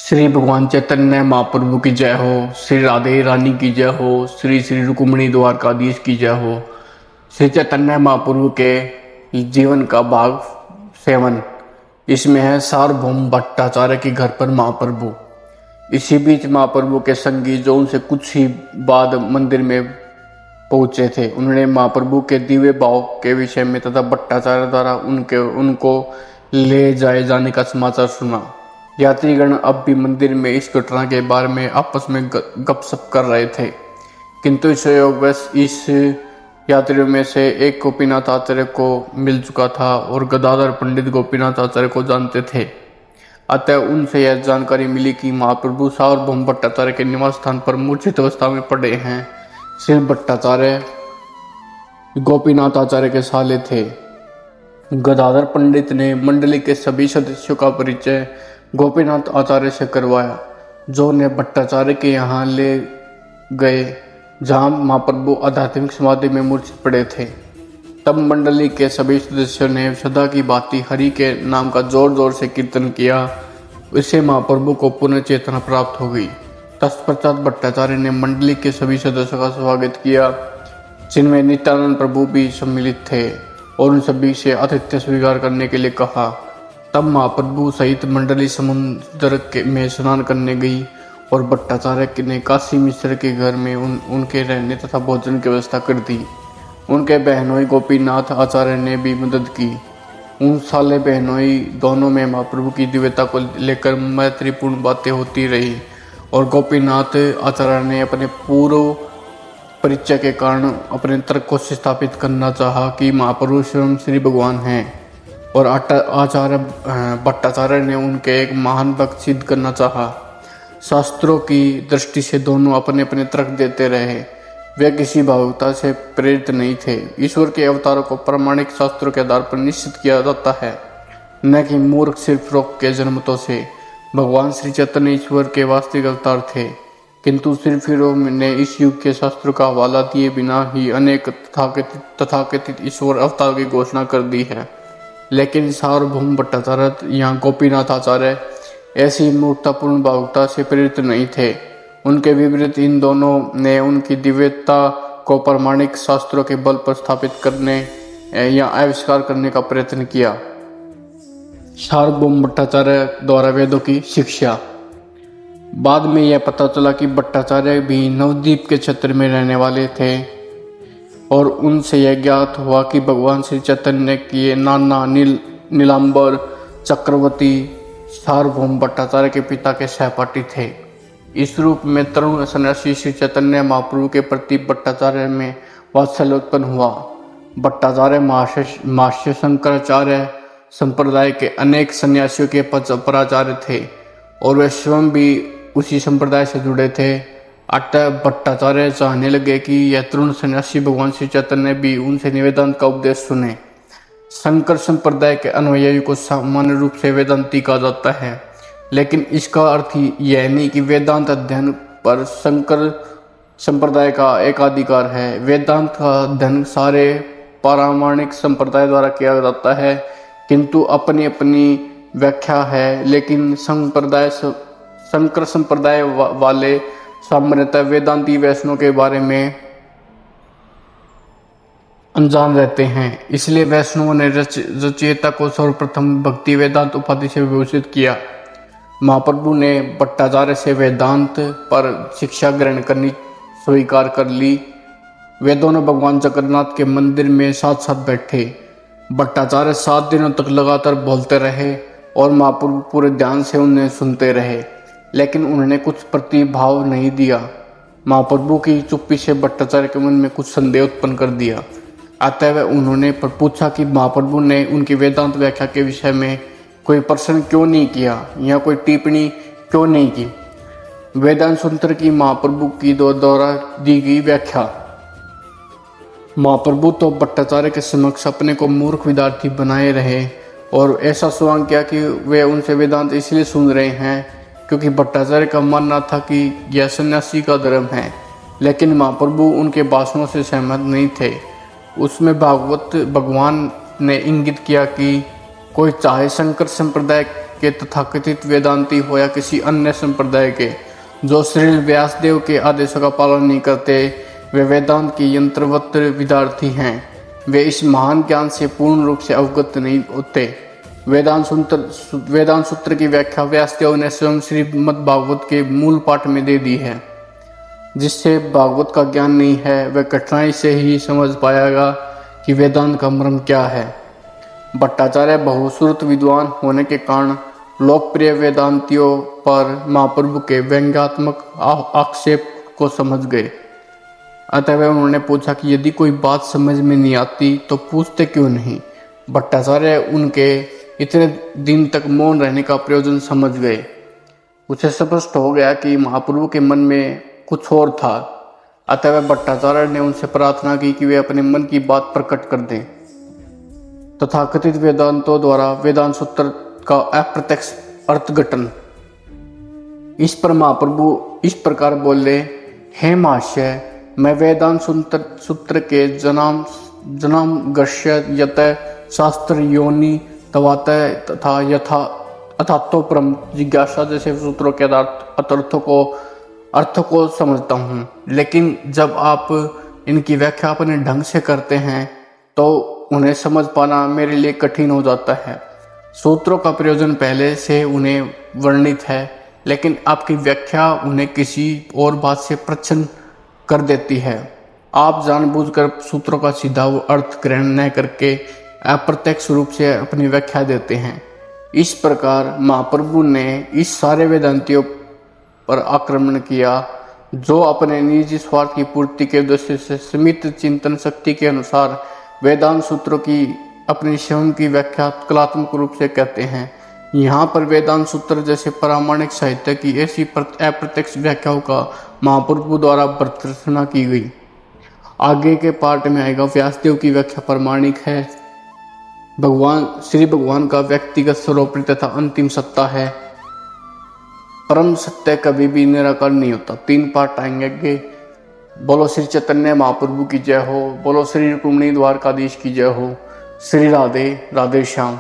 श्री भगवान चैतन्य महाप्रभु की जय हो। श्री राधे रानी की जय हो। श्री श्री रुक्मिणी द्वारकाधीश की जय हो। श्री चैतन्य महाप्रभु के जीवन का भाग 7 इसमें है सार्वभौम भट्टाचार्य के घर पर महाप्रभु। इसी बीच महाप्रभु के संगी जो उनसे कुछ ही बाद मंदिर में पहुंचे थे, उन्होंने महाप्रभु के दिव्य भाव के विषय में तथा भट्टाचार्य द्वारा उनको ले जाए जाने का समाचार सुना। यात्रीगण अब भी मंदिर में इस घटना के बारे में आपस में गपशप कर रहे थे, किंतु संयोगवश इस यात्रियों में से एक गोपीनाथ आचार्य को मिल चुका था और गदाधर पंडित गोपीनाथ आचार्य को जानते थे। अतः उनसे यह जानकारी मिली कि महाप्रभु सार्वभौम भट्टाचार्य के निवास स्थान पर मूर्छित अवस्था में पड़े हैं। श्री भट्टाचार्य गोपीनाथ आचार्य के साले थे। गदाधर पंडित ने मंडली के सभी सदस्यों का परिचय गोपीनाथ आचार्य से करवाया, जो उन्हें भट्टाचार्य के यहाँ ले गए, जहाँ महाप्रभु आध्यात्मिक समाधि में मूर्छित पड़े थे। तब मंडली के सभी सदस्यों ने सदा की भांति हरि के नाम का जोर जोर से कीर्तन किया। इससे महाप्रभु को पुनः चेतना प्राप्त हो गई। तत्पश्चात भट्टाचार्य ने मंडली के सभी सदस्यों का स्वागत किया, जिनमें नित्यानंद प्रभु भी सम्मिलित थे, और उन सभी से आतिथ्य स्वीकार करने के लिए कहा। तब महाप्रभु सहित मंडली समुद्र में स्नान करने गई और भट्टाचार्य ने काशी मिश्र के घर में उनके रहने तथा भोजन की व्यवस्था कर दी। उनके बहनोई गोपीनाथ आचार्य ने भी मदद की। उन साले बहनोई दोनों में महाप्रभु की दिव्यता को लेकर मैत्रीपूर्ण बातें होती रही, और गोपीनाथ आचार्य ने अपने पूर्व परिचय के कारण अपने तर्क को स्थापित करना चाहा कि महाप्रभु स्वयं श्री भगवान हैं, और आचार्य भट्टाचार्य ने उनके एक महान भक्त सिद्ध करना चाहा। शास्त्रों की दृष्टि से दोनों अपने अपने तर्क देते रहे। वे किसी भावुकता से प्रेरित नहीं थे। ईश्वर के अवतारों को प्रामाणिक शास्त्रों के आधार पर निश्चित किया जाता है, न कि मूर्ख सिर्फ रोग के जनमतों से। भगवान श्री चैतन्य ईश्वर के वास्तविक अवतार थे, किंतु सिर्फ ने इस युग के शास्त्रों का हवाला दिए बिना ही अनेक तथाकथित ईश्वर अवतार की घोषणा कर दी है। लेकिन सार्वभौम भट्टाचार्य या गोपीनाथ आचार्य ऐसी मूर्खतापूर्ण भावुकता से प्रेरित नहीं थे। उनके विपरीत इन दोनों ने उनकी दिव्यता को प्रामाणिक शास्त्रों के बल पर स्थापित करने या आविष्कार करने का प्रयत्न किया। सार्वभौम भट्टाचार्य द्वारा वेदों की शिक्षा। बाद में यह पता चला कि भट्टाचार्य भी नवद्वीप के क्षेत्र में रहने वाले थे, और उनसे यह ज्ञात हुआ कि भगवान श्री चैतन्य के नाना नीलांबर चक्रवर्ती सार्वभौम भट्टाचार्य के पिता के सहपाठी थे। इस रूप में तरुण सन्यासी श्री चैतन्य महाप्रभु के प्रति भट्टाचार्य में वात्सल्य उत्पन्न हुआ। भट्टाचार्य महाश्य शंकराचार्य संप्रदाय के अनेक सन्यासियों के पराचार्य थे, और वे स्वयं भी उसी संप्रदाय से जुड़े थे। अतः भट्टाचार्य चाहने लगे कि यह तरुण सन्यासी भगवान श्री चैतन्य भी उनसे वेदांत का उपदेश सुने। शंकर संप्रदाय के अनुयायियों को सामान्य रूप से वेदांती कहा जाता है, लेकिन इसका अर्थ यह नहीं कि वेदांत अध्ययन पर शंकर संप्रदाय का एकाधिकार है। वेदांत का अध्ययन सारे पारमाणिक संप्रदाय द्वारा किया जाता है, किंतु अपनी अपनी व्याख्या है। लेकिन शंकर संप्रदाय वाले सामान्यतः वेदांती वैष्णव के बारे में अनजान रहते हैं, इसलिए वैष्णवों ने रचयिता को सर्वप्रथम भक्ति वेदांत उपाधि से विभूषित किया। महाप्रभु ने भट्टाचार्य से वेदांत पर शिक्षा ग्रहण करनी स्वीकार कर ली। वे दोनों भगवान जगन्नाथ के मंदिर में साथ साथ बैठे। भट्टाचार्य 7 दिनों तक लगातार बोलते रहे, और महाप्रभु पूरे ध्यान से उन्हें सुनते रहे, लेकिन उन्होंने कुछ प्रतिभाव नहीं दिया। महाप्रभु की चुप्पी से भट्टाचार्य के मन में कुछ संदेह उत्पन्न कर दिया। अतः उन्होंने पूछा कि महाप्रभु ने उनकी वेदांत व्याख्या के विषय में कोई प्रश्न क्यों नहीं किया या कोई टिप्पणी क्यों नहीं की। वेदांत सूत्र की महाप्रभु की द्वारा दी गई व्याख्या। महाप्रभु तो भट्टाचार्य के समक्ष अपने को मूर्ख विद्यार्थी बनाए रहे, और ऐसा सवाल किया कि वे उनसे वेदांत इसलिए सुन रहे हैं क्योंकि भट्टाचार्य का मानना था कि यह सन्यासी का धर्म है। लेकिन महाप्रभु उनके भाषणों से सहमत नहीं थे। उसमें भगवान ने इंगित किया कि कोई चाहे शंकर संप्रदाय के तथाकथित वेदांती हो या किसी अन्य संप्रदाय के जो श्री व्यासदेव के आदेशों का पालन नहीं करते, वे वेदांत की यंत्रवत विद्यार्थी हैं। वे इस महान ज्ञान से पूर्ण रूप से अवगत नहीं होते। वेदांत सूत्र की व्याख्या व्यासदेव ने स्वयं श्रीमद् भागवत के मूल पाठ में दे दी है। जिससे भागवत का ज्ञान नहीं है, वह कठिनाई से ही समझ पाएगा कि वेदांत का मर्म क्या है। भट्टाचार्य बहुश्रुत विद्वान होने के कारण लोकप्रिय वेदांतियों पर महाप्रभु के व्यंग्यात्मक आक्षेप को समझ गए। अतः उन्होंने पूछा कि यदि कोई बात समझ में नहीं आती तो पूछते क्यों नहीं। भट्टाचार्य उनके इतने दिन तक मौन रहने का प्रयोजन समझ गए। उसे स्पष्ट हो गया कि महाप्रभु के मन में कुछ और था। अतः भट्टाचार्य ने उनसे प्रार्थना की कि वे अपने मन की बात प्रकट कर दें। तथाकथित वेदांतों द्वारा वेदांत सूत्र का अप्रत्यक्ष अर्थघटन। इस पर महाप्रभु इस प्रकार बोले, हे महाशय, मैं वेदांत सूत्र के जनाम गश्य यत शास्त्र योनि तवात तथा यथा अथात्वपरम जिज्ञासा जैसे सूत्रों के अर्थ को समझता हूँ। लेकिन जब आप इनकी व्याख्या अपने ढंग से करते हैं तो उन्हें समझ पाना मेरे लिए कठिन हो जाता है। सूत्रों का प्रयोजन पहले से उन्हें वर्णित है, लेकिन आपकी व्याख्या उन्हें किसी और बात से प्रच्छन्न कर देती है। आप जानबूझकर सूत्रों का सीधा अर्थ ग्रहण न करके अप्रत्यक्ष रूप से अपनी व्याख्या देते हैं। इस प्रकार महाप्रभु ने इस सारे वेदांतियों पर आक्रमण किया जो अपने निजी स्वार्थ की पूर्ति के उद्देश्य से सीमित चिंतन शक्ति के अनुसार वेदांत सूत्रों की अपनी स्वयं की व्याख्या कलात्मक रूप से कहते हैं। यहाँ पर वेदांत सूत्र जैसे प्रामाणिक साहित्य की ऐसी अप्रत्यक्ष व्याख्याओं का महाप्रभु द्वारा प्रदर्शना की गई। आगे के पार्ट में आएगा व्यासदेव की व्याख्या प्रामाणिक है, श्री भगवान का व्यक्तिगत स्वरूप तथा अंतिम सत्ता है, परम सत्य कभी भी निराकार नहीं होता। 3 पार्ट आएंगे आगे। बोलो श्री चैतन्य महाप्रभु की जय हो। बोलो श्री रुक्मिणी द्वारकाधीश की जय हो। श्री राधे राधे श्याम।